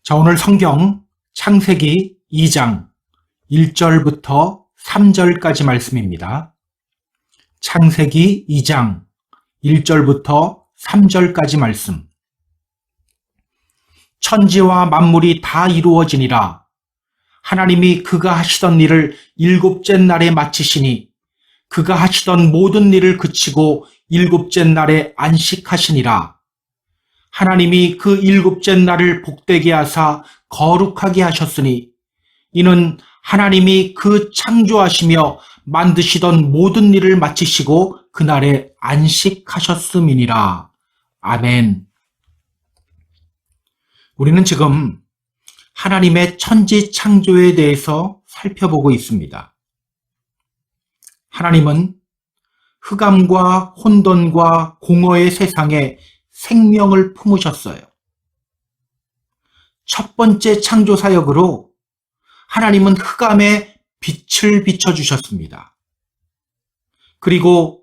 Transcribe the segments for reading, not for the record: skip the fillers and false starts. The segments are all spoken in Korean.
자, 오늘 성경 창세기 2장 1절부터 3절까지 말씀입니다. 창세기 2장 1절부터 3절까지 말씀. 천지와 만물이 다 이루어지니라. 하나님이 그가 하시던 일을 일곱째 날에 마치시니 그가 하시던 모든 일을 그치고 일곱째 날에 안식하시니라. 하나님이 그 일곱째 날을 복되게 하사 거룩하게 하셨으니 이는 하나님이 그 창조하시며 만드시던 모든 일을 마치시고 그날에 안식하셨음이니라. 아멘. 우리는 지금 하나님의 천지 창조에 대해서 살펴보고 있습니다. 하나님은 흑암과 혼돈과 공허의 세상에 생명을 품으셨어요. 첫 번째 창조 사역으로 하나님은 흑암에 빛을 비춰주셨습니다. 그리고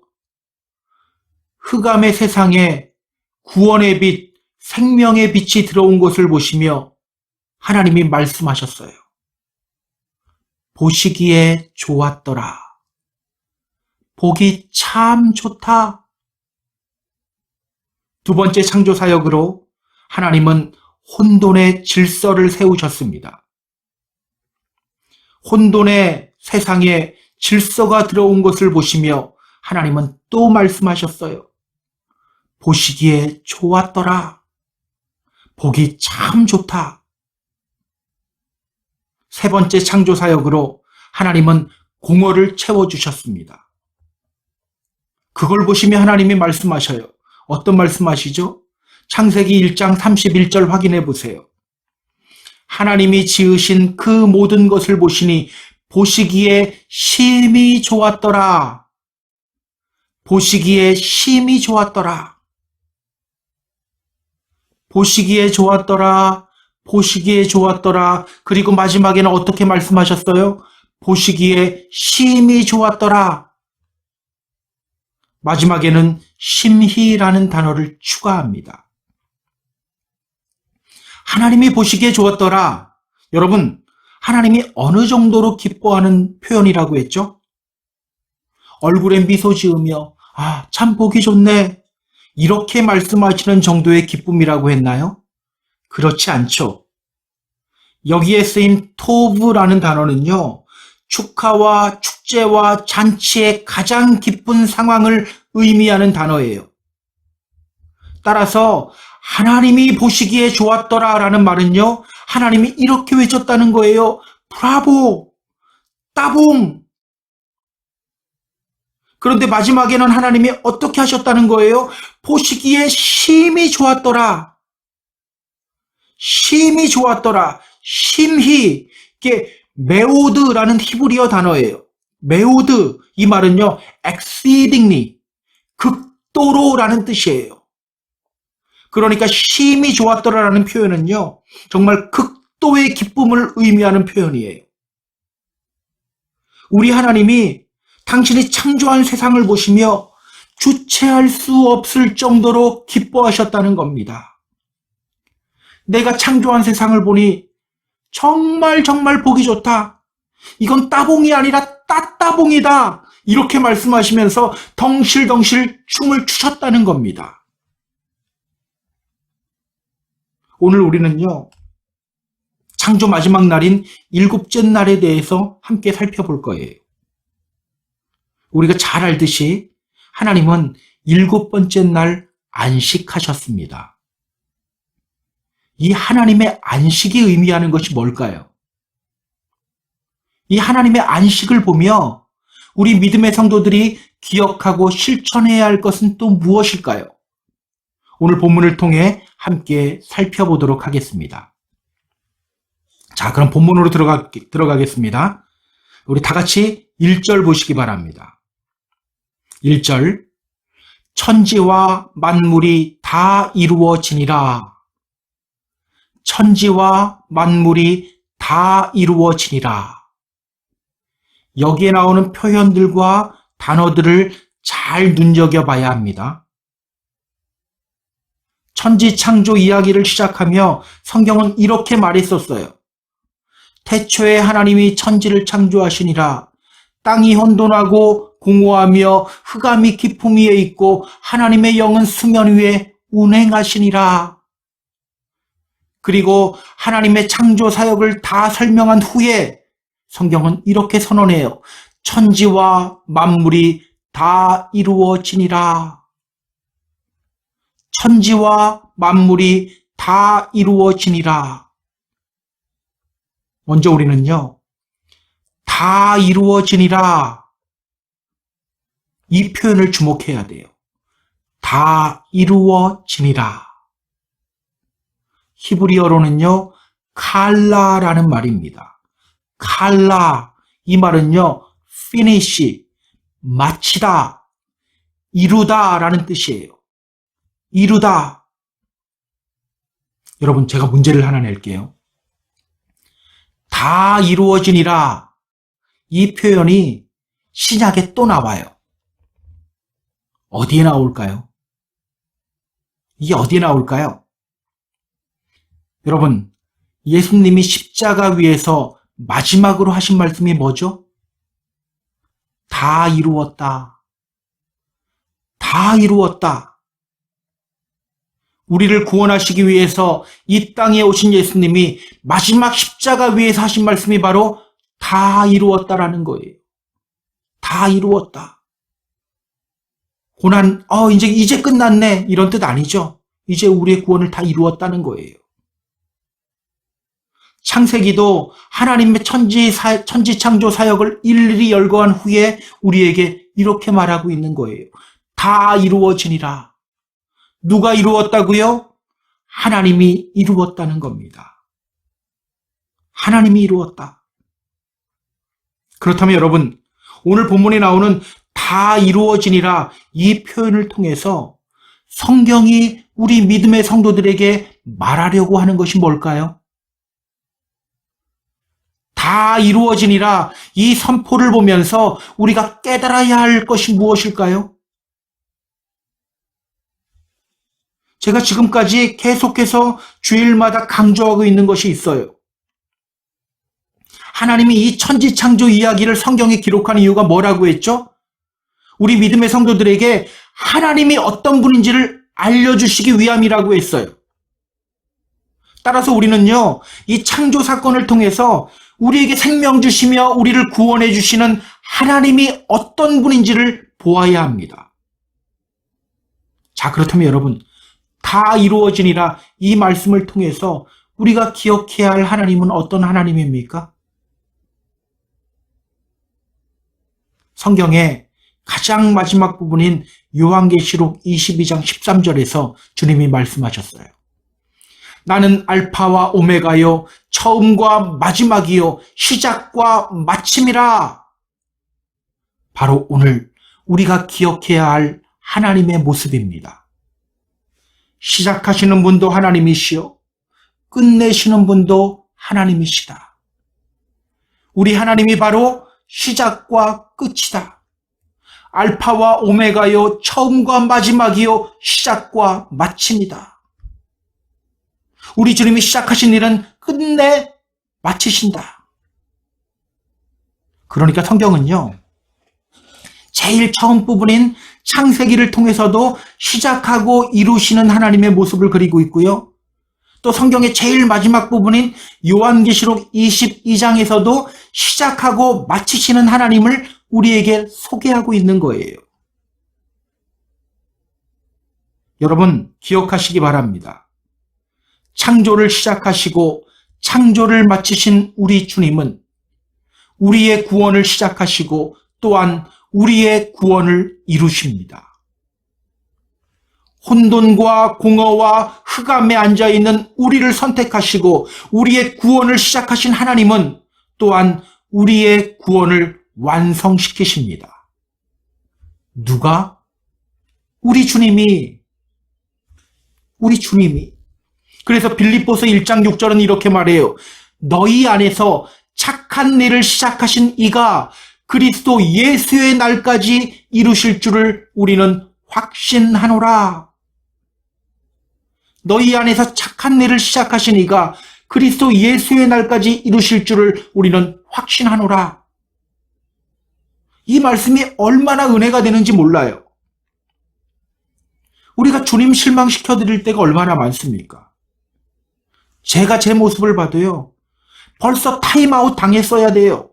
흑암의 세상에 구원의 빛, 생명의 빛이 들어온 것을 보시며 하나님이 말씀하셨어요. 보시기에 좋았더라. 보기 참 좋다. 두 번째 창조 사역으로 하나님은 혼돈의 질서를 세우셨습니다. 혼돈의 세상에 질서가 들어온 것을 보시며 하나님은 또 말씀하셨어요. 보시기에 좋았더라. 보기 참 좋다. 세 번째 창조 사역으로 하나님은 공허를 채워주셨습니다. 그걸 보시며 하나님이 말씀하셔요. 어떤 말씀하시죠? 창세기 1장 31절 확인해 보세요. 하나님이 지으신 그 모든 것을 보시니 보시기에 심히 좋았더라. 보시기에 심히 좋았더라. 보시기에 좋았더라. 보시기에 좋았더라. 그리고 마지막에는 어떻게 말씀하셨어요? 보시기에 심히 좋았더라. 마지막에는 심히라는 단어를 추가합니다. 하나님이 보시기에 좋았더라. 여러분, 하나님이 어느 정도로 기뻐하는 표현이라고 했죠? 얼굴에 미소 지으며 참 보기 좋네. 이렇게 말씀하시는 정도의 기쁨이라고 했나요? 그렇지 않죠. 여기에 쓰인 토브라는 단어는요, 축하와 축제와 잔치의 가장 기쁜 상황을 의미하는 단어예요. 따라서 하나님이 보시기에 좋았더라 라는 말은요, 하나님이 이렇게 외쳤다는 거예요. 브라보! 따봉! 그런데 마지막에는 하나님이 어떻게 하셨다는 거예요? 보시기에 심히 좋았더라. 심히 좋았더라. 심히. 이게 메오드라는 히브리어 단어예요. 메오드. 이 말은요, exceedingly. 극도로라는 뜻이에요. 그러니까 심히 좋았더라라는 표현은요, 정말 극도의 기쁨을 의미하는 표현이에요. 우리 하나님이 당신이 창조한 세상을 보시며 주체할 수 없을 정도로 기뻐하셨다는 겁니다. 내가 창조한 세상을 보니 정말 보기 좋다. 이건 따봉이 아니라 따따봉이다. 이렇게 말씀하시면서 덩실덩실 춤을 추셨다는 겁니다. 오늘 우리는요, 창조 마지막 날인 일곱째 날에 대해서 함께 살펴볼 거예요. 우리가 잘 알듯이 하나님은 일곱 번째 날 안식하셨습니다. 이 하나님의 안식이 의미하는 것이 뭘까요? 이 하나님의 안식을 보며 우리 믿음의 성도들이 기억하고 실천해야 할 것은 또 무엇일까요? 오늘 본문을 통해 함께 살펴보도록 하겠습니다. 자, 그럼 본문으로 들어가겠습니다. 우리 다 같이 1절 보시기 바랍니다. 1절, 천지와 만물이 다 이루어지니라. 천지와 만물이 다 이루어지니라. 여기에 나오는 표현들과 단어들을 잘 눈여겨봐야 합니다. 천지 창조 이야기를 시작하며 성경은 이렇게 말했었어요. 태초에 하나님이 천지를 창조하시니라. 땅이 혼돈하고 공허하며 흑암이 깊음 위에 있고 하나님의 영은 수면 위에 운행하시니라. 그리고 하나님의 창조 사역을 다 설명한 후에 성경은 이렇게 선언해요. 천지와 만물이 다 이루어지니라. 천지와 만물이 다 이루어지니라. 먼저 우리는요, 다 이루어지니라. 이 표현을 주목해야 돼요. 다 이루어지니라. 히브리어로는요, 칼라라는 말입니다. 칼라, 이 말은요, finish, 마치다, 이루다 라는 뜻이에요. 이루다. 여러분, 제가 문제를 하나 낼게요. 다 이루어지니라. 이 표현이 신약에 또 나와요. 어디에 나올까요? 이게 어디에 나올까요? 여러분, 예수님이 십자가 위에서 마지막으로 하신 말씀이 뭐죠? 다 이루었다. 다 이루었다. 우리를 구원하시기 위해서 이 땅에 오신 예수님이 마지막 십자가 위에서 하신 말씀이 바로 다 이루었다라는 거예요. 다 이루었다. 고난, 이제 끝났네. 이런 뜻 아니죠. 이제 우리의 구원을 다 이루었다는 거예요. 창세기도 하나님의 천지 창조 사역을 일일이 열거한 후에 우리에게 이렇게 말하고 있는 거예요. 다 이루어지니라. 누가 이루었다고요? 하나님이 이루었다는 겁니다. 하나님이 이루었다. 그렇다면 여러분, 오늘 본문에 나오는 다 이루어지니라 이 표현을 통해서 성경이 우리 믿음의 성도들에게 말하려고 하는 것이 뭘까요? 다 이루어지니라 이 선포를 보면서 우리가 깨달아야 할 것이 무엇일까요? 제가 지금까지 계속해서 주일마다 강조하고 있는 것이 있어요. 하나님이 이 천지 창조 이야기를 성경에 기록한 이유가 뭐라고 했죠? 우리 믿음의 성도들에게 하나님이 어떤 분인지를 알려주시기 위함이라고 했어요. 따라서 우리는요, 이 창조 사건을 통해서 우리에게 생명 주시며 우리를 구원해 주시는 하나님이 어떤 분인지를 보아야 합니다. 자, 그렇다면 여러분, 다 이루어지니라 이 말씀을 통해서 우리가 기억해야 할 하나님은 어떤 하나님입니까? 성경의 가장 마지막 부분인 요한계시록 22장 13절에서 주님이 말씀하셨어요. 나는 알파와 오메가요, 처음과 마지막이요, 시작과 마침이라. 바로 오늘 우리가 기억해야 할 하나님의 모습입니다. 시작하시는 분도 하나님이시요, 끝내시는 분도 하나님이시다. 우리 하나님이 바로 시작과 끝이다. 알파와 오메가요, 처음과 마지막이요, 시작과 마침이다. 우리 주님이 시작하신 일은 끝내 마치신다. 그러니까 성경은요, 제일 처음 부분인 창세기를 통해서도 시작하고 이루시는 하나님의 모습을 그리고 있고요. 또 성경의 제일 마지막 부분인 요한계시록 22장에서도 시작하고 마치시는 하나님을 우리에게 소개하고 있는 거예요. 여러분, 기억하시기 바랍니다. 창조를 시작하시고 창조를 마치신 우리 주님은 우리의 구원을 시작하시고 또한 우리의 구원을 이루십니다. 혼돈과 공허와 흑암에 앉아있는 우리를 선택하시고 우리의 구원을 시작하신 하나님은 또한 우리의 구원을 완성시키십니다. 누가? 우리 주님이. 그래서 빌립보서 1장 6절은 이렇게 말해요. 너희 안에서 착한 일을 시작하신 이가 그리스도 예수의 날까지 이루실 줄을 우리는 확신하노라. 너희 안에서 착한 일을 시작하신 이가 그리스도 예수의 날까지 이루실 줄을 우리는 확신하노라. 이 말씀이 얼마나 은혜가 되는지 몰라요. 우리가 주님 실망시켜 드릴 때가 얼마나 많습니까? 제가 제 모습을 봐도요, 벌써 타임아웃 당했어야 돼요.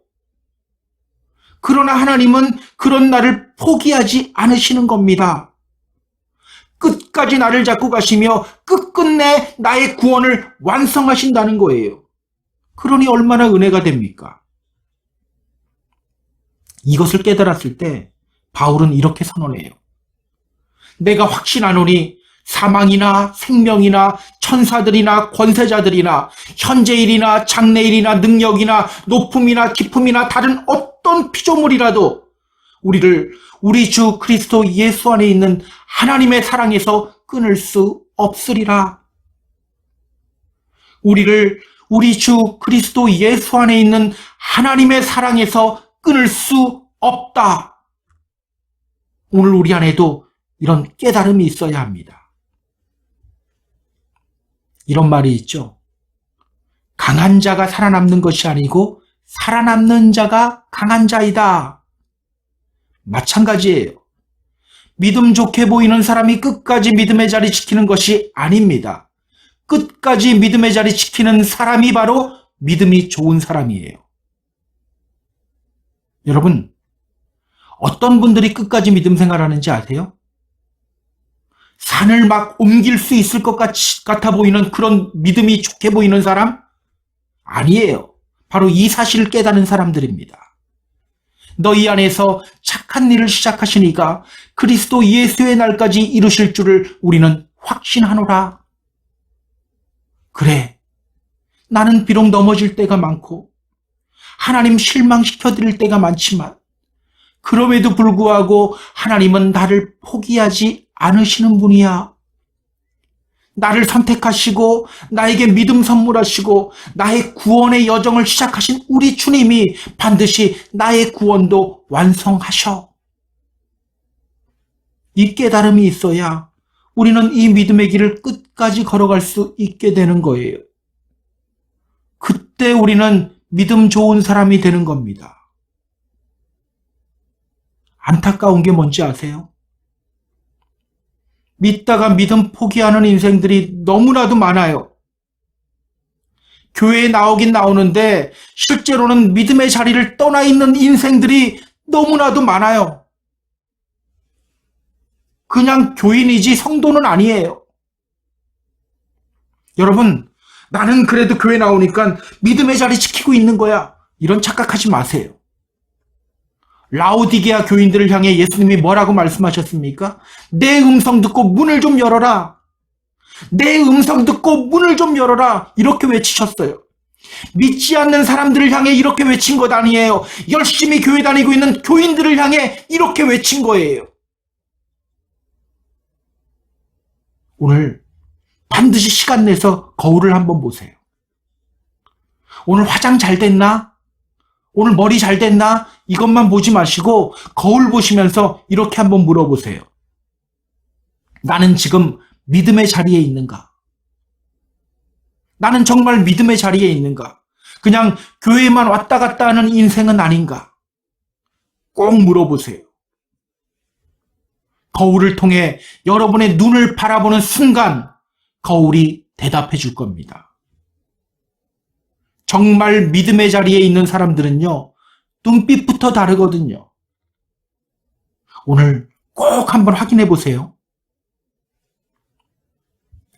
그러나 하나님은 그런 나를 포기하지 않으시는 겁니다. 끝까지 나를 잡고 가시며 끝끝내 나의 구원을 완성하신다는 거예요. 그러니 얼마나 은혜가 됩니까? 이것을 깨달았을 때 바울은 이렇게 선언해요. 내가 확신하노니 사망이나 생명이나 천사들이나 권세자들이나 현재일이나 장래일이나 능력이나 높음이나 깊음이나 다른 어떤 피조물이라도 우리를 우리 주 그리스도 예수 안에 있는 하나님의 사랑에서 끊을 수 없으리라. 우리를 우리 주 그리스도 예수 안에 있는 하나님의 사랑에서 끊을 수 없다. 오늘 우리 안에도 이런 깨달음이 있어야 합니다. 이런 말이 있죠. 강한 자가 살아남는 것이 아니고 살아남는 자가 강한 자이다. 마찬가지예요. 믿음 좋게 보이는 사람이 끝까지 믿음의 자리 지키는 것이 아닙니다. 끝까지 믿음의 자리 지키는 사람이 바로 믿음이 좋은 사람이에요. 여러분, 어떤 분들이 끝까지 믿음 생활하는지 아세요? 산을 막 옮길 수 있을 것 같아 보이는 그런 믿음이 좋게 보이는 사람? 아니에요. 바로 이 사실을 깨닫는 사람들입니다. 너희 안에서 착한 일을 시작하신 이가 그리스도 예수의 날까지 이루실 줄을 우리는 확신하노라. 그래, 나는 비록 넘어질 때가 많고 하나님 실망시켜드릴 때가 많지만 그럼에도 불구하고 하나님은 나를 포기하지 않으시는 분이야. 나를 선택하시고 나에게 믿음 선물하시고 나의 구원의 여정을 시작하신 우리 주님이 반드시 나의 구원도 완성하셔. 이 깨달음이 있어야 우리는 이 믿음의 길을 끝까지 걸어갈 수 있게 되는 거예요. 그때 우리는 믿음 좋은 사람이 되는 겁니다. 안타까운 게 뭔지 아세요? 믿다가 믿음 포기하는 인생들이 너무나도 많아요. 교회에 나오긴 나오는데 실제로는 믿음의 자리를 떠나 있는 인생들이 너무나도 많아요. 그냥 교인이지 성도는 아니에요. 여러분, 나는 그래도 교회 나오니까 믿음의 자리 지키고 있는 거야. 이런 착각하지 마세요. 라오디게아 교인들을 향해 예수님이 뭐라고 말씀하셨습니까? 내 음성 듣고 문을 좀 열어라. 내 음성 듣고 문을 좀 열어라. 이렇게 외치셨어요. 믿지 않는 사람들을 향해 이렇게 외친 것 아니에요. 열심히 교회 다니고 있는 교인들을 향해 이렇게 외친 거예요. 오늘 반드시 시간 내서 거울을 한번 보세요. 오늘 화장 잘 됐나? 오늘 머리 잘 됐나? 이것만 보지 마시고 거울 보시면서 이렇게 한번 물어보세요. 나는 지금 믿음의 자리에 있는가? 나는 정말 믿음의 자리에 있는가? 그냥 교회만 왔다 갔다 하는 인생은 아닌가? 꼭 물어보세요. 거울을 통해 여러분의 눈을 바라보는 순간 거울이 대답해 줄 겁니다. 정말 믿음의 자리에 있는 사람들은요, 눈빛부터 다르거든요. 오늘 꼭 한번 확인해 보세요.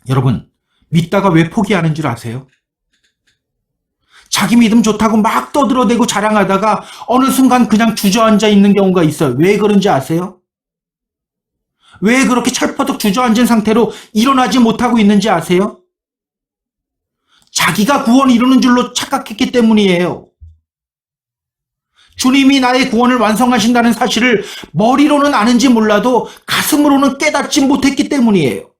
여러분, 믿다가 왜 포기하는 줄 아세요? 자기 믿음 좋다고 막 떠들어대고 자랑하다가 어느 순간 그냥 주저앉아 있는 경우가 있어요. 왜 그런지 아세요? 왜 그렇게 철퍼덕 주저앉은 상태로 일어나지 못하고 있는지 아세요? 자기가 구원 이루는 줄로 착각했기 때문이에요. 주님이 나의 구원을 완성하신다는 사실을 머리로는 아는지 몰라도 가슴으로는 깨닫지 못했기 때문이에요.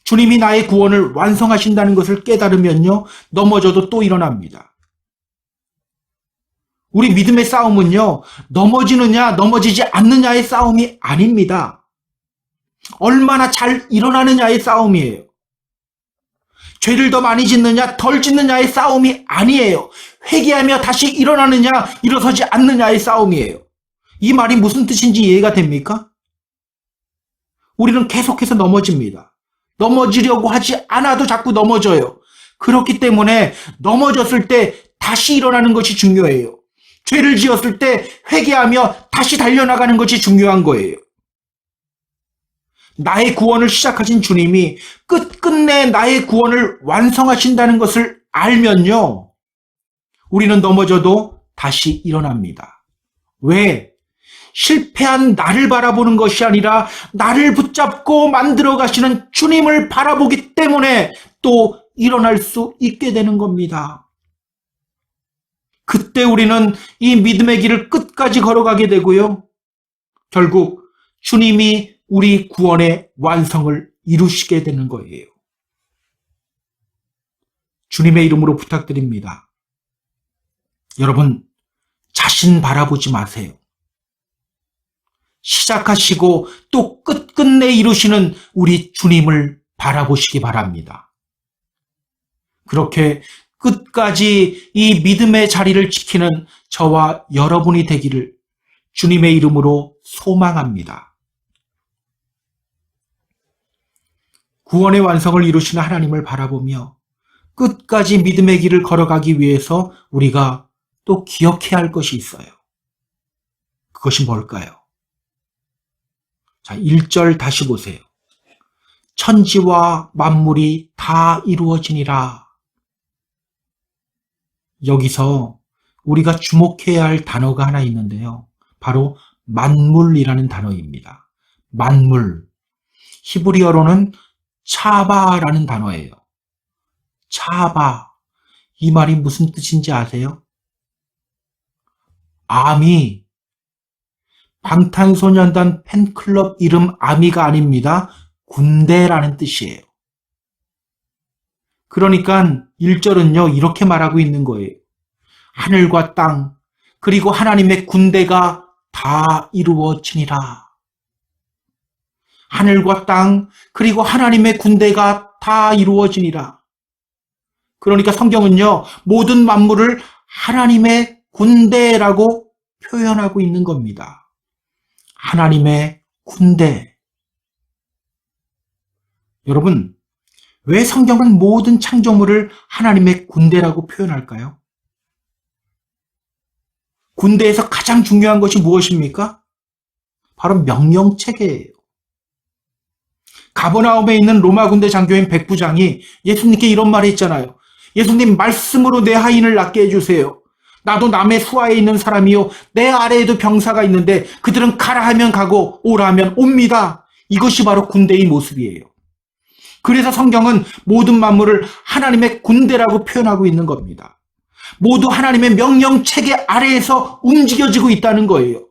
주님이 나의 구원을 완성하신다는 것을 깨달으면요, 넘어져도 또 일어납니다. 우리 믿음의 싸움은요, 넘어지느냐 넘어지지 않느냐의 싸움이 아닙니다. 얼마나 잘 일어나느냐의 싸움이에요. 죄를 더 많이 짓느냐 덜 짓느냐의 싸움이 아니에요. 회개하며 다시 일어나느냐 일어서지 않느냐의 싸움이에요. 이 말이 무슨 뜻인지 이해가 됩니까? 우리는 계속해서 넘어집니다. 넘어지려고 하지 않아도 자꾸 넘어져요. 그렇기 때문에 넘어졌을 때 다시 일어나는 것이 중요해요. 죄를 지었을 때 회개하며 다시 달려나가는 것이 중요한 거예요. 나의 구원을 시작하신 주님이 끝끝내 나의 구원을 완성하신다는 것을 알면요, 우리는 넘어져도 다시 일어납니다. 왜? 실패한 나를 바라보는 것이 아니라 나를 붙잡고 만들어 가시는 주님을 바라보기 때문에 또 일어날 수 있게 되는 겁니다. 그때 우리는 이 믿음의 길을 끝까지 걸어가게 되고요, 결국 주님이 우리 구원의 완성을 이루시게 되는 거예요. 주님의 이름으로 부탁드립니다. 여러분, 자신 바라보지 마세요. 시작하시고 또 끝끝내 이루시는 우리 주님을 바라보시기 바랍니다. 그렇게 끝까지 이 믿음의 자리를 지키는 저와 여러분이 되기를 주님의 이름으로 소망합니다. 구원의 완성을 이루시는 하나님을 바라보며 끝까지 믿음의 길을 걸어가기 위해서 우리가 또 기억해야 할 것이 있어요. 그것이 뭘까요? 자, 1절 다시 보세요. 천지와 만물이 다 이루어지니라. 여기서 우리가 주목해야 할 단어가 하나 있는데요. 바로 만물이라는 단어입니다. 만물. 히브리어로는 차바라는 단어예요. 차바. 이 말이 무슨 뜻인지 아세요? 아미. 방탄소년단 팬클럽 이름 아미가 아닙니다. 군대라는 뜻이에요. 그러니까 1절은요, 이렇게 말하고 있는 거예요. 하늘과 땅, 그리고 하나님의 군대가 다 이루어지니라. 하늘과 땅, 그리고 하나님의 군대가 다 이루어지니라. 그러니까 성경은요, 모든 만물을 하나님의 군대라고 표현하고 있는 겁니다. 하나님의 군대. 여러분, 왜 성경은 모든 창조물을 하나님의 군대라고 표현할까요? 군대에서 가장 중요한 것이 무엇입니까? 바로 명령체계예요. 가버나움에 있는 로마 군대 장교인 백부장이 예수님께 이런 말을 했잖아요. 예수님, 말씀으로 내 하인을 낫게 해주세요. 나도 남의 수하에 있는 사람이요, 내 아래에도 병사가 있는데 그들은 가라 하면 가고 오라 하면 옵니다. 이것이 바로 군대의 모습이에요. 그래서 성경은 모든 만물을 하나님의 군대라고 표현하고 있는 겁니다. 모두 하나님의 명령체계 아래에서 움직여지고 있다는 거예요.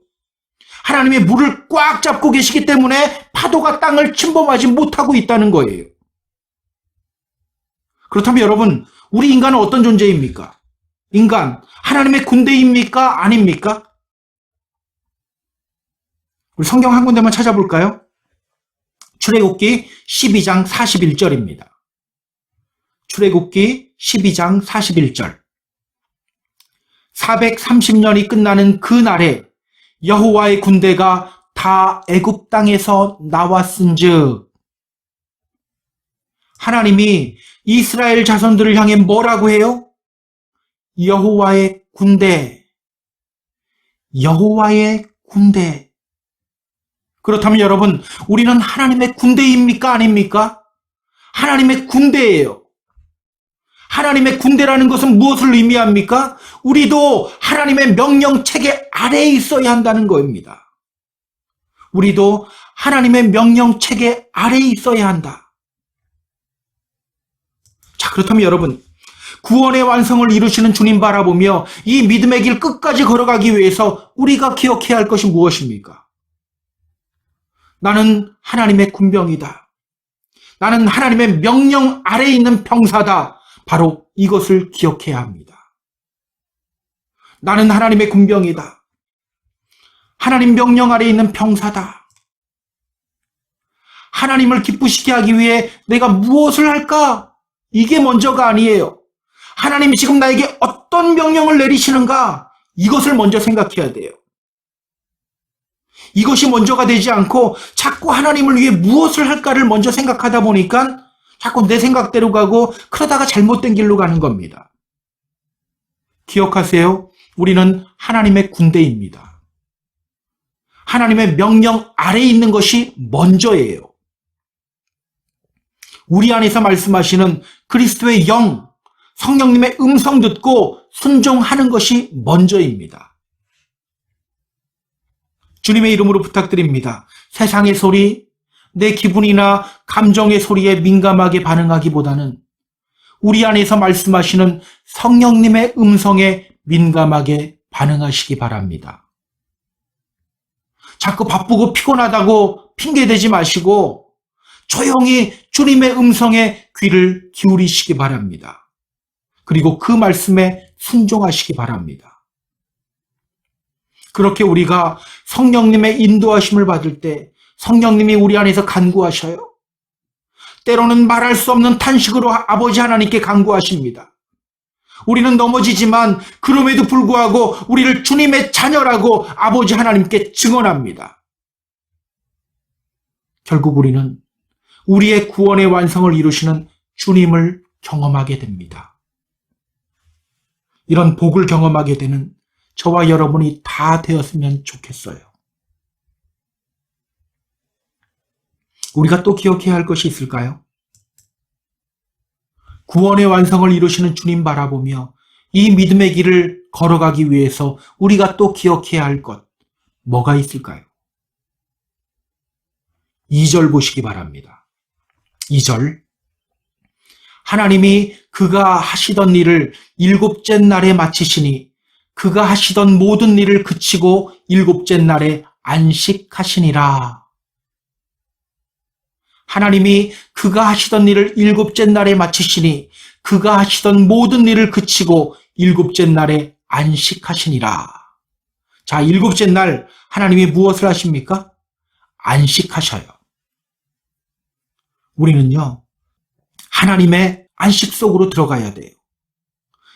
하나님의 물을 꽉 잡고 계시기 때문에 파도가 땅을 침범하지 못하고 있다는 거예요. 그렇다면 여러분, 우리 인간은 어떤 존재입니까? 인간, 하나님의 군대입니까? 아닙니까? 우리 성경 한 군데만 찾아볼까요? 출애굽기 12장 41절입니다. 출애굽기 12장 41절. 430년이 끝나는 그 날에 여호와의 군대가 다 애굽 땅에서 나왔은즉. 하나님이 이스라엘 자손들을 향해 뭐라고 해요? 여호와의 군대. 여호와의 군대. 그렇다면 여러분, 우리는 하나님의 군대입니까? 아닙니까? 하나님의 군대예요. 하나님의 군대라는 것은 무엇을 의미합니까? 우리도 하나님의 명령체계 아래에 있어야 한다는 겁니다. 우리도 하나님의 명령체계 아래에 있어야 한다. 자, 그렇다면 여러분, 구원의 완성을 이루시는 주님 바라보며 이 믿음의 길 끝까지 걸어가기 위해서 우리가 기억해야 할 것이 무엇입니까? 나는 하나님의 군병이다. 나는 하나님의 명령 아래에 있는 병사다. 바로 이것을 기억해야 합니다. 나는 하나님의 군병이다. 하나님 명령 아래에 있는 병사다. 하나님을 기쁘시게 하기 위해 내가 무엇을 할까? 이게 먼저가 아니에요. 하나님이 지금 나에게 어떤 명령을 내리시는가? 이것을 먼저 생각해야 돼요. 이것이 먼저가 되지 않고 자꾸 하나님을 위해 무엇을 할까를 먼저 생각하다 보니까 자꾸 내 생각대로 가고 그러다가 잘못된 길로 가는 겁니다. 기억하세요. 우리는 하나님의 군대입니다. 하나님의 명령 아래에 있는 것이 먼저예요. 우리 안에서 말씀하시는 그리스도의 영, 성령님의 음성 듣고 순종하는 것이 먼저입니다. 주님의 이름으로 부탁드립니다. 세상의 소리, 내 기분이나 감정의 소리에 민감하게 반응하기보다는 우리 안에서 말씀하시는 성령님의 음성에 민감하게 반응하시기 바랍니다. 자꾸 바쁘고 피곤하다고 핑계대지 마시고 조용히 주님의 음성에 귀를 기울이시기 바랍니다. 그리고 그 말씀에 순종하시기 바랍니다. 그렇게 우리가 성령님의 인도하심을 받을 때 성령님이 우리 안에서 간구하셔요. 때로는 말할 수 없는 탄식으로 아버지 하나님께 간구하십니다. 우리는 넘어지지만 그럼에도 불구하고 우리를 주님의 자녀라고 아버지 하나님께 증언합니다. 결국 우리는 우리의 구원의 완성을 이루시는 주님을 경험하게 됩니다. 이런 복을 경험하게 되는 저와 여러분이 다 되었으면 좋겠어요. 우리가 또 기억해야 할 것이 있을까요? 구원의 완성을 이루시는 주님 바라보며 이 믿음의 길을 걸어가기 위해서 우리가 또 기억해야 할 것, 뭐가 있을까요? 2절 보시기 바랍니다. 2절. 하나님이 그가 하시던 일을 일곱째 날에 마치시니 그가 하시던 모든 일을 그치고 일곱째 날에 안식하시니라. 하나님이 그가 하시던 일을 일곱째 날에 마치시니 그가 하시던 모든 일을 그치고 일곱째 날에 안식하시니라. 자, 일곱째 날 하나님이 무엇을 하십니까? 안식하셔요. 우리는요, 하나님의 안식 속으로 들어가야 돼요.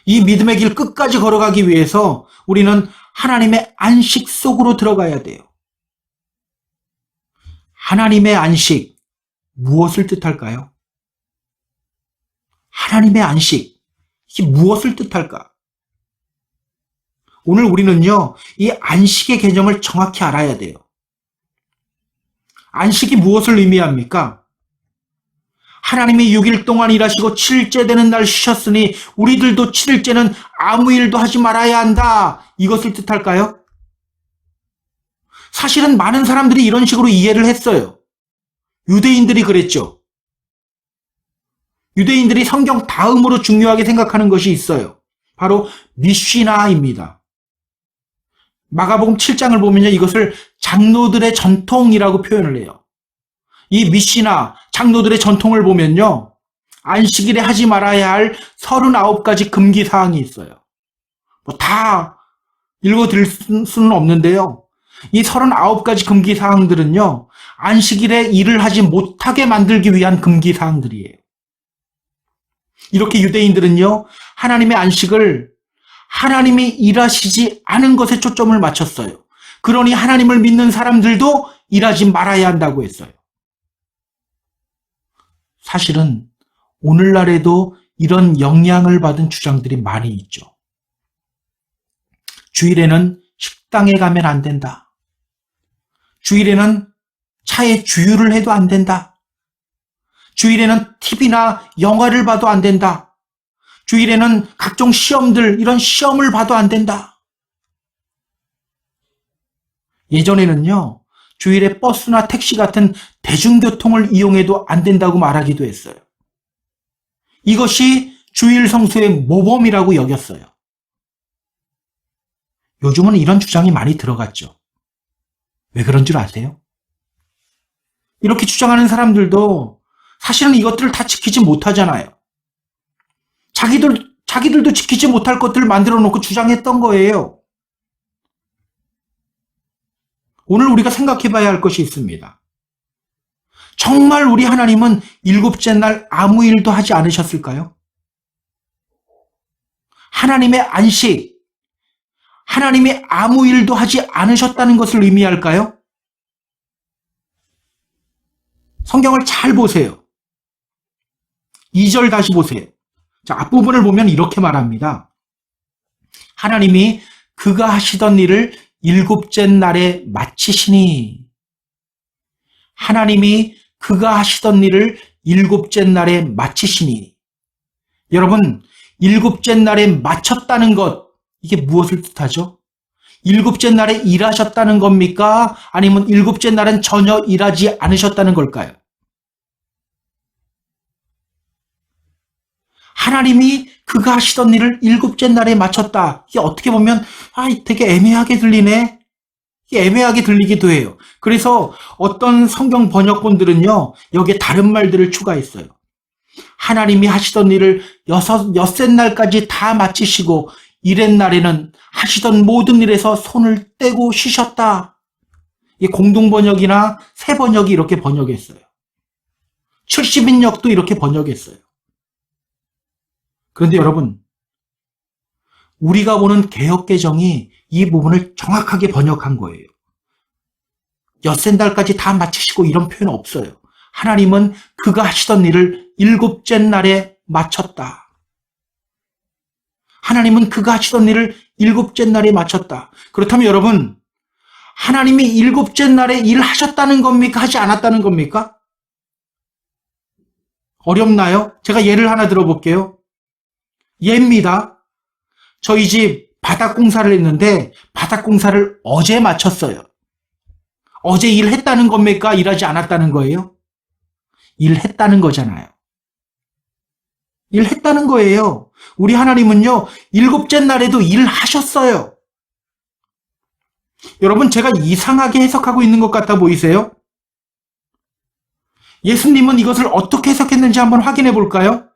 이 믿음의 길 끝까지 걸어가기 위해서 우리는 하나님의 안식 속으로 들어가야 돼요. 하나님의 안식, 무엇을 뜻할까요? 하나님의 안식, 이게 무엇을 뜻할까? 오늘 우리는요, 이 안식의 개념을 정확히 알아야 돼요. 안식이 무엇을 의미합니까? 하나님이 6일 동안 일하시고 7일째 되는 날 쉬셨으니 우리들도 7일째는 아무 일도 하지 말아야 한다. 이것을 뜻할까요? 사실은 많은 사람들이 이런 식으로 이해를 했어요. 유대인들이 그랬죠. 유대인들이 성경 다음으로 중요하게 생각하는 것이 있어요. 바로 미쉬나입니다. 마가복음 7장을 보면요, 이것을 장로들의 전통이라고 표현을 해요. 이 미쉬나 장로들의 전통을 보면요, 안식일에 하지 말아야 할 39가지 금기 사항이 있어요. 다 읽어드릴 수는 없는데요. 이 39가지 금기 사항들은요, 안식일에 일을 하지 못하게 만들기 위한 금기 사항들이에요. 이렇게 유대인들은요, 하나님의 안식을 하나님이 일하시지 않은 것에 초점을 맞췄어요. 그러니 하나님을 믿는 사람들도 일하지 말아야 한다고 했어요. 사실은 오늘날에도 이런 영향을 받은 주장들이 많이 있죠. 주일에는 식당에 가면 안 된다. 주일에는 차에 주유를 해도 안 된다. 주일에는 TV나 영화를 봐도 안 된다. 주일에는 각종 시험들, 이런 시험을 봐도 안 된다. 예전에는요, 주일에 버스나 택시 같은 대중교통을 이용해도 안 된다고 말하기도 했어요. 이것이 주일 성수의 모범이라고 여겼어요. 요즘은 이런 주장이 많이 들어갔죠. 왜 그런 줄 아세요? 이렇게 주장하는 사람들도 사실은 이것들을 다 지키지 못하잖아요. 자기들도 지키지 못할 것들을 만들어 놓고 주장했던 거예요. 오늘 우리가 생각해 봐야 할 것이 있습니다. 정말 우리 하나님은 일곱째 날 아무 일도 하지 않으셨을까요? 하나님의 안식, 하나님이 아무 일도 하지 않으셨다는 것을 의미할까요? 성경을 잘 보세요. 2절 다시 보세요. 자, 앞부분을 보면 이렇게 말합니다. 하나님이 그가 하시던 일을 일곱째 날에 마치시니. 하나님이 그가 하시던 일을 일곱째 날에 마치시니. 여러분, 일곱째 날에 마쳤다는 것, 이게 무엇을 뜻하죠? 일곱째 날에 일하셨다는 겁니까? 아니면 일곱째 날은 전혀 일하지 않으셨다는 걸까요? 하나님이 그가 하시던 일을 일곱째 날에 마쳤다. 이게 어떻게 보면 되게 애매하게 들리네. 이게 애매하게 들리기도 해요. 그래서 어떤 성경 번역본들은요, 여기에 다른 말들을 추가했어요. 하나님이 하시던 일을 엿새 날까지 다 마치시고 일의 날에는 하시던 모든 일에서 손을 떼고 쉬셨다. 이 공동번역이나 새번역이 이렇게 번역했어요. 70인역도 이렇게 번역했어요. 그런데 여러분, 우리가 보는 개역개정이 이 부분을 정확하게 번역한 거예요. 엿새 달까지 다 마치시고 이런 표현 없어요. 하나님은 그가 하시던 일을 일곱째 날에 마쳤다. 하나님은 그가 하시던 일을 일곱째 날에 마쳤다. 그렇다면 여러분, 하나님이 일곱째 날에 일하셨다는 겁니까? 하지 않았다는 겁니까? 어렵나요? 제가 예를 하나 들어볼게요. 예입니다. 저희 집 바닥 공사를 했는데 바닥 공사를 어제 마쳤어요. 어제 일했다는 겁니까? 일하지 않았다는 거예요? 일했다는 거잖아요. 일했다는 거예요. 우리 하나님은요, 일곱째 날에도 일하셨어요. 여러분, 제가 이상하게 해석하고 있는 것 같아 보이세요? 예수님은 이것을 어떻게 해석했는지 한번 확인해 볼까요?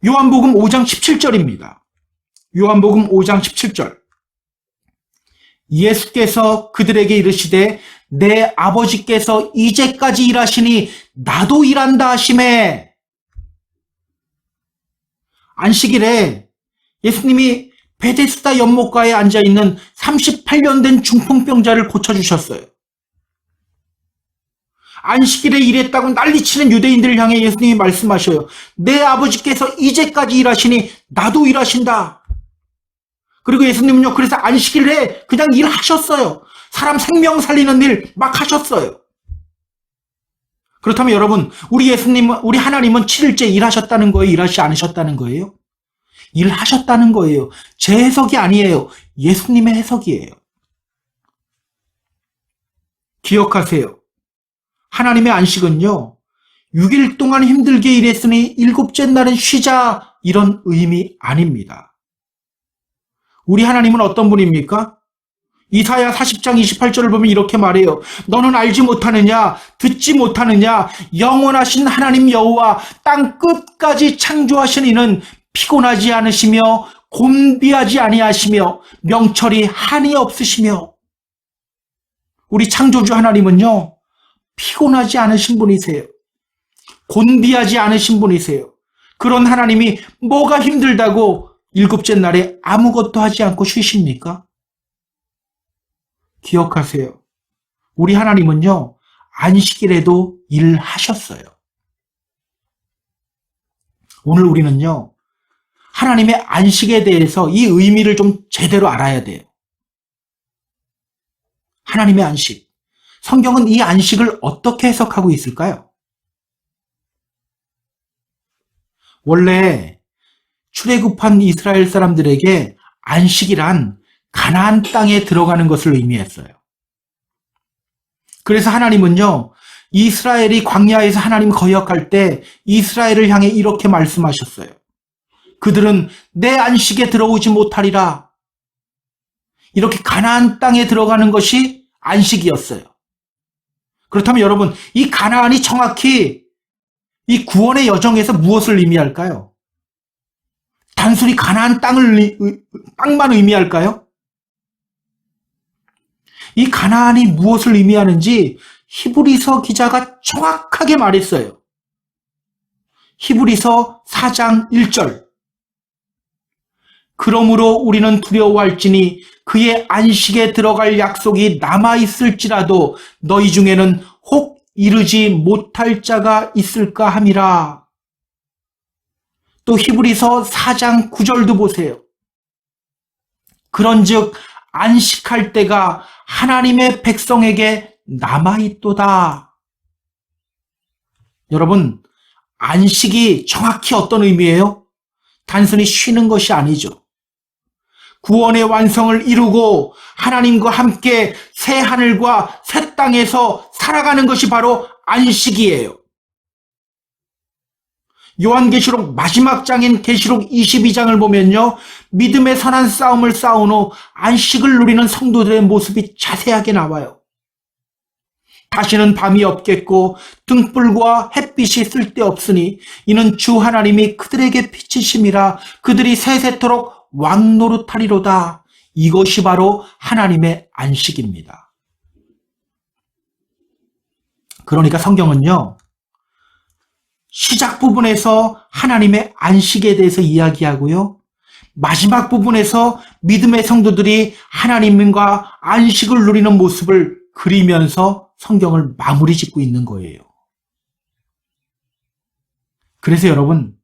요한복음 5장 17절입니다. 요한복음 5장 17절. 예수께서 그들에게 이르시되 내 아버지께서 이제까지 일하시니 나도 일한다 하시매. 안식일에 예수님이 베데스다 연못가에 앉아있는 38년 된 중풍병자를 고쳐주셨어요. 안식일에 일했다고 난리치는 유대인들을 향해 예수님이 말씀하셔요. 내 아버지께서 이제까지 일하시니 나도 일하신다. 그리고 예수님은요, 그래서 안식일에 그냥 일하셨어요. 사람 생명 살리는 일 막 하셨어요. 그렇다면 여러분, 우리 하나님은 7일째 일하셨다는 거예요? 일하지 않으셨다는 거예요? 일하셨다는 거예요. 제 해석이 아니에요. 예수님의 해석이에요. 기억하세요. 하나님의 안식은요, 6일 동안 힘들게 일했으니 일곱째 날은 쉬자, 이런 의미 아닙니다. 우리 하나님은 어떤 분입니까? 이사야 40장 28절을 보면 이렇게 말해요. 너는 알지 못하느냐, 듣지 못하느냐, 영원하신 하나님 여호와 땅 끝까지 창조하신 이는 피곤하지 않으시며 곤비하지 아니하시며 명철이 한이 없으시며. 우리 창조주 하나님은요, 피곤하지 않으신 분이세요. 곤비하지 않으신 분이세요. 그런 하나님이 뭐가 힘들다고 일곱째 날에 아무것도 하지 않고 쉬십니까? 기억하세요. 우리 하나님은요, 안식일에도 일하셨어요. 오늘 우리는요, 하나님의 안식에 대해서 이 의미를 좀 제대로 알아야 돼요. 하나님의 안식. 성경은 이 안식을 어떻게 해석하고 있을까요? 원래 출애굽한 이스라엘 사람들에게 안식이란 가나안 땅에 들어가는 것을 의미했어요. 그래서 하나님은요, 이스라엘이 광야에서 하나님 거역할 때 이스라엘을 향해 이렇게 말씀하셨어요. 그들은 내 안식에 들어오지 못하리라. 이렇게 가나안 땅에 들어가는 것이 안식이었어요. 그렇다면 여러분, 이 가나안이 정확히 이 구원의 여정에서 무엇을 의미할까요? 단순히 가나안 땅만 의미할까요? 이 가나안이 무엇을 의미하는지 히브리서 기자가 정확하게 말했어요. 히브리서 4장 1절. 그러므로 우리는 두려워할지니 그의 안식에 들어갈 약속이 남아있을지라도 너희 중에는 혹 이르지 못할 자가 있을까 함이라. 또 히브리서 4장 9절도 보세요. 그런즉 안식할 때가 하나님의 백성에게 남아있도다. 여러분, 안식이 정확히 어떤 의미예요? 단순히 쉬는 것이 아니죠. 구원의 완성을 이루고 하나님과 함께 새 하늘과 새 땅에서 살아가는 것이 바로 안식이에요. 요한계시록 마지막 장인 계시록 22장을 보면요, 믿음의 선한 싸움을 싸운 후 안식을 누리는 성도들의 모습이 자세하게 나와요. 다시는 밤이 없겠고 등불과 햇빛이 쓸데없으니 이는 주 하나님이 그들에게 비치심이라. 그들이 세세토록 왕노릇하리로다. 이것이 바로 하나님의 안식입니다. 그러니까 성경은요, 시작 부분에서 하나님의 안식에 대해서 이야기하고요, 마지막 부분에서 믿음의 성도들이 하나님과 안식을 누리는 모습을 그리면서 성경을 마무리 짓고 있는 거예요. 그래서 여러분,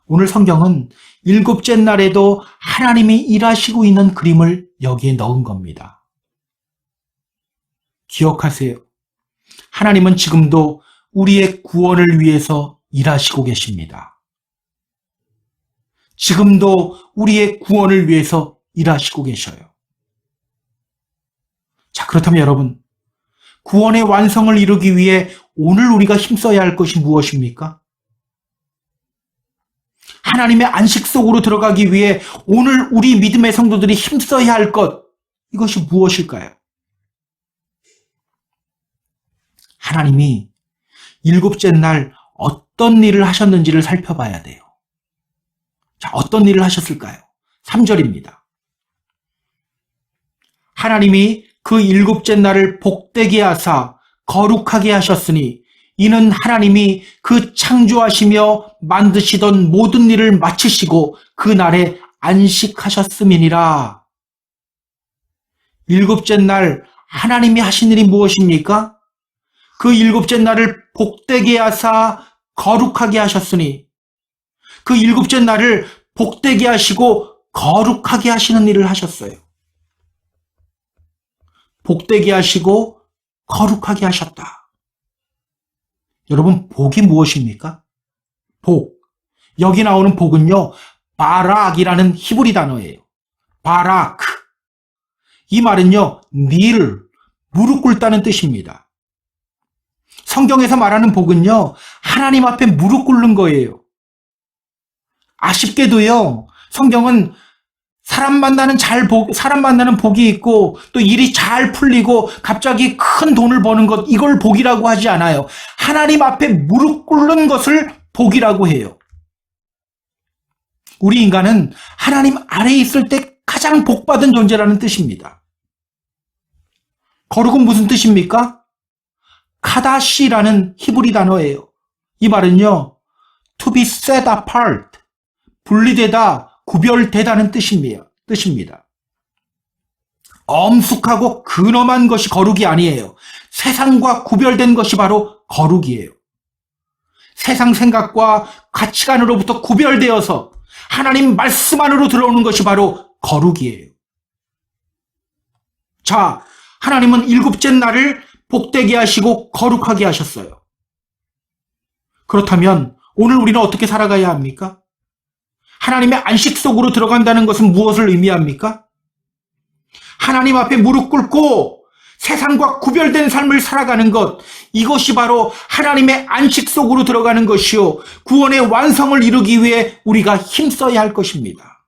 오늘 성경은 일곱째 날에도 하나님이 일하시고 있는 그림을 여기에 넣은 겁니다. 기억하세요. 하나님은 지금도 우리의 구원을 위해서 일하시고 계십니다. 지금도 우리의 구원을 위해서 일하시고 계셔요. 자, 그렇다면 여러분, 구원의 완성을 이루기 위해 오늘 우리가 힘써야 할 것이 무엇입니까? 하나님의 안식 속으로 들어가기 위해 오늘 우리 믿음의 성도들이 힘써야 할 것, 이것이 무엇일까요? 하나님이 일곱째 날 어떤 일을 하셨는지를 살펴봐야 돼요. 자, 어떤 일을 하셨을까요? 3절입니다. 하나님이 그 일곱째 날을 복되게 하사 거룩하게 하셨으니 이는 하나님이 그 창조하시며 만드시던 모든 일을 마치시고 그 날에 안식하셨음이니라. 일곱째 날 하나님이 하신 일이 무엇입니까? 그 일곱째 날을 복되게 하사 거룩하게 하셨으니, 그 일곱째 날을 복되게 하시고 거룩하게 하시는 일을 하셨어요. 복되게 하시고 거룩하게 하셨다. 여러분, 복이 무엇입니까? 복. 여기 나오는 복은요, 바락이라는 히브리 단어예요. 바라크. 이 말은요, 닐, 무릎 꿇다는 뜻입니다. 성경에서 말하는 복은요, 하나님 앞에 무릎 꿇는 거예요. 아쉽게도요, 성경은 사람 만나는 복이 있고 또 일이 잘 풀리고 갑자기 큰 돈을 버는 것, 이걸 복이라고 하지 않아요. 하나님 앞에 무릎 꿇는 것을 복이라고 해요. 우리 인간은 하나님 아래에 있을 때 가장 복받은 존재라는 뜻입니다. 거룩은 무슨 뜻입니까? 카다시라는 히브리 단어예요. 이 말은요, to be set apart, 분리되다, 구별되다는 뜻입니다. 엄숙하고 근엄한 것이 거룩이 아니에요. 세상과 구별된 것이 바로 거룩이에요. 세상 생각과 가치관으로부터 구별되어서 하나님 말씀 안으로 들어오는 것이 바로 거룩이에요. 자, 하나님은 일곱째 날을 복되게 하시고 거룩하게 하셨어요. 그렇다면 오늘 우리는 어떻게 살아가야 합니까? 하나님의 안식 속으로 들어간다는 것은 무엇을 의미합니까? 하나님 앞에 무릎 꿇고 세상과 구별된 삶을 살아가는 것, 이것이 바로 하나님의 안식 속으로 들어가는 것이요, 구원의 완성을 이루기 위해 우리가 힘써야 할 것입니다.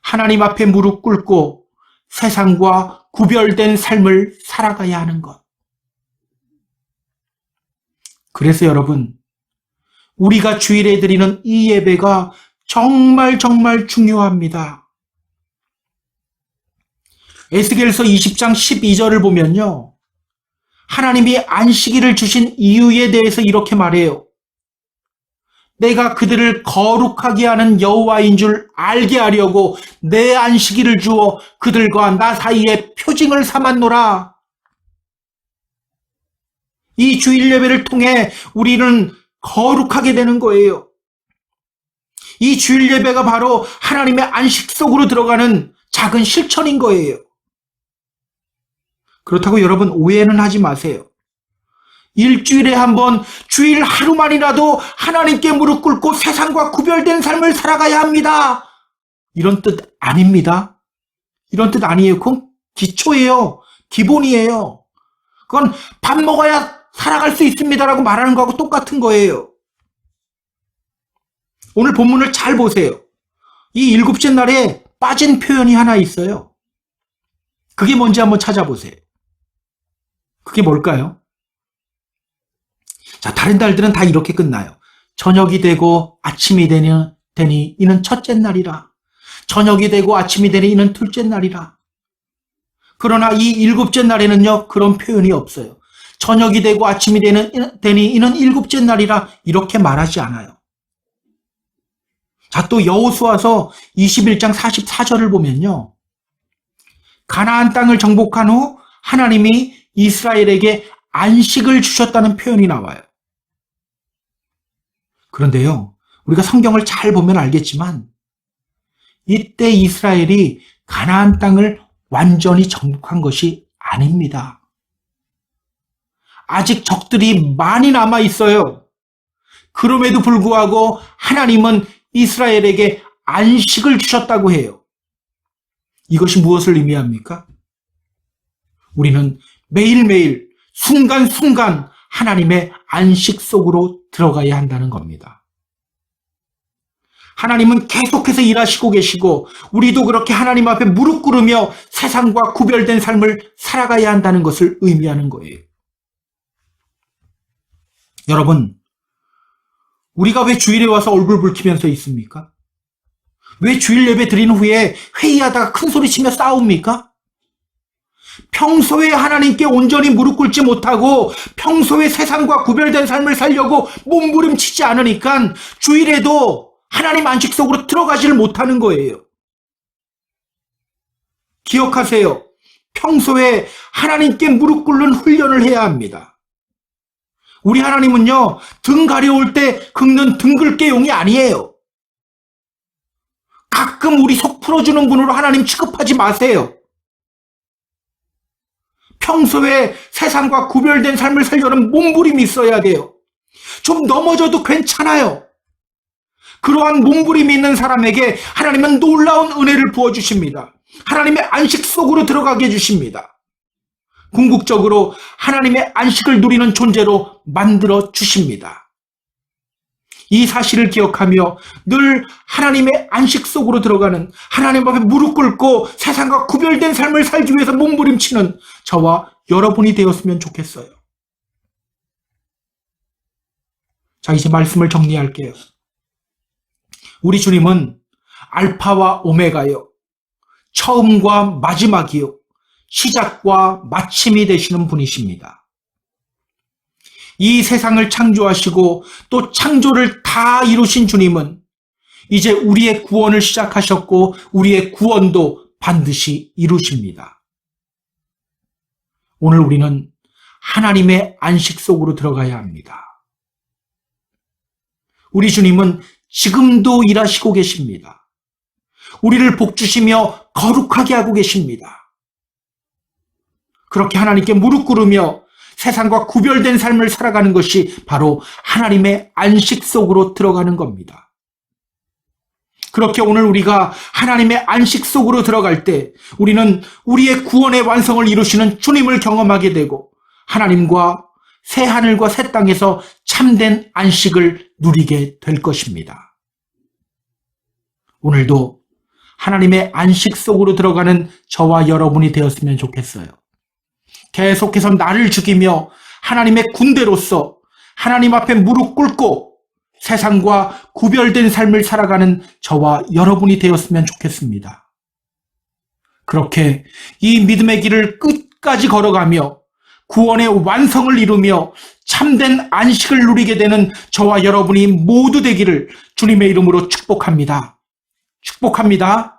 하나님 앞에 무릎 꿇고 세상과 구별된 삶을 살아가야 하는 것. 그래서 여러분, 우리가 주일에 드리는 이 예배가 정말 중요합니다. 에스겔서 20장 12절을 보면요, 하나님이 안식일을 주신 이유에 대해서 이렇게 말해요. 내가 그들을 거룩하게 하는 여호와인 줄 알게 하려고 내 안식일을 주어 그들과 나 사이에 표징을 삼았노라. 이 주일 예배를 통해 우리는 거룩하게 되는 거예요. 이 주일 예배가 바로 하나님의 안식 속으로 들어가는 작은 실천인 거예요. 그렇다고 여러분 오해는 하지 마세요. 일주일에 한 번 주일 하루만이라도 하나님께 무릎 꿇고 세상과 구별된 삶을 살아가야 합니다. 이런 뜻 아닙니다. 이런 뜻 아니에요. 그건 기초예요. 기본이에요. 그건 밥 먹어야 살아갈 수 있습니다라고 말하는 거하고 똑같은 거예요. 오늘 본문을 잘 보세요. 이 일곱째 날에 빠진 표현이 하나 있어요. 그게 뭔지 한번 찾아보세요. 그게 뭘까요? 자, 다른 달들은 다 이렇게 끝나요. 저녁이 되고 아침이 되니 이는 첫째 날이라. 저녁이 되고 아침이 되니 이는 둘째 날이라. 그러나 이 일곱째 날에는요, 그런 표현이 없어요. 저녁이 되고 아침이 되니 이는 일곱째 날이라 이렇게 말하지 않아요. 자, 또 여호수아서 21장 44절을 보면요. 가나안 땅을 정복한 후 하나님이 이스라엘에게 안식을 주셨다는 표현이 나와요. 그런데요, 우리가 성경을 잘 보면 알겠지만 이때 이스라엘이 가나안 땅을 완전히 정복한 것이 아닙니다. 아직 적들이 많이 남아 있어요. 그럼에도 불구하고 하나님은 이스라엘에게 안식을 주셨다고 해요. 이것이 무엇을 의미합니까? 우리는 매일매일 순간순간 하나님의 안식 속으로 들어가야 한다는 겁니다. 하나님은 계속해서 일하시고 계시고 우리도 그렇게 하나님 앞에 무릎 꿇으며 세상과 구별된 삶을 살아가야 한다는 것을 의미하는 거예요. 여러분, 우리가 왜 주일에 와서 얼굴 붉히면서 있습니까? 왜 주일 예배 드린 후에 회의하다가 큰 소리 치며 싸웁니까? 평소에 하나님께 온전히 무릎 꿇지 못하고 평소에 세상과 구별된 삶을 살려고 몸부림치지 않으니까 주일에도 하나님 안식 속으로 들어가지를 못하는 거예요. 기억하세요. 평소에 하나님께 무릎 꿇는 훈련을 해야 합니다. 우리 하나님은요, 등 가려울 때 긁는 등글개용이 아니에요. 가끔 우리 속 풀어주는 분으로 하나님 취급하지 마세요. 평소에 세상과 구별된 삶을 살려는 몸부림이 있어야 돼요. 좀 넘어져도 괜찮아요. 그러한 몸부림이 있는 사람에게 하나님은 놀라운 은혜를 부어주십니다. 하나님의 안식 속으로 들어가게 해주십니다. 궁극적으로 하나님의 안식을 누리는 존재로 만들어 주십니다. 이 사실을 기억하며 늘 하나님의 안식 속으로 들어가는, 하나님 앞에 무릎 꿇고 세상과 구별된 삶을 살기 위해서 몸부림치는 저와 여러분이 되었으면 좋겠어요. 자, 이제 말씀을 정리할게요. 우리 주님은 알파와 오메가요, 처음과 마지막이요, 시작과 마침이 되시는 분이십니다. 이 세상을 창조하시고 또 창조를 다 이루신 주님은 이제 우리의 구원을 시작하셨고 우리의 구원도 반드시 이루십니다. 오늘 우리는 하나님의 안식 속으로 들어가야 합니다. 우리 주님은 지금도 일하시고 계십니다. 우리를 복주시며 거룩하게 하고 계십니다. 그렇게 하나님께 무릎 꿇으며 세상과 구별된 삶을 살아가는 것이 바로 하나님의 안식 속으로 들어가는 겁니다. 그렇게 오늘 우리가 하나님의 안식 속으로 들어갈 때 우리는 우리의 구원의 완성을 이루시는 주님을 경험하게 되고 하나님과 새 하늘과 새 땅에서 참된 안식을 누리게 될 것입니다. 오늘도 하나님의 안식 속으로 들어가는 저와 여러분이 되었으면 좋겠어요. 계속해서 나를 죽이며 하나님의 군대로서 하나님 앞에 무릎 꿇고 세상과 구별된 삶을 살아가는 저와 여러분이 되었으면 좋겠습니다. 그렇게 이 믿음의 길을 끝까지 걸어가며 구원의 완성을 이루며 참된 안식을 누리게 되는 저와 여러분이 모두 되기를 주님의 이름으로 축복합니다. 축복합니다.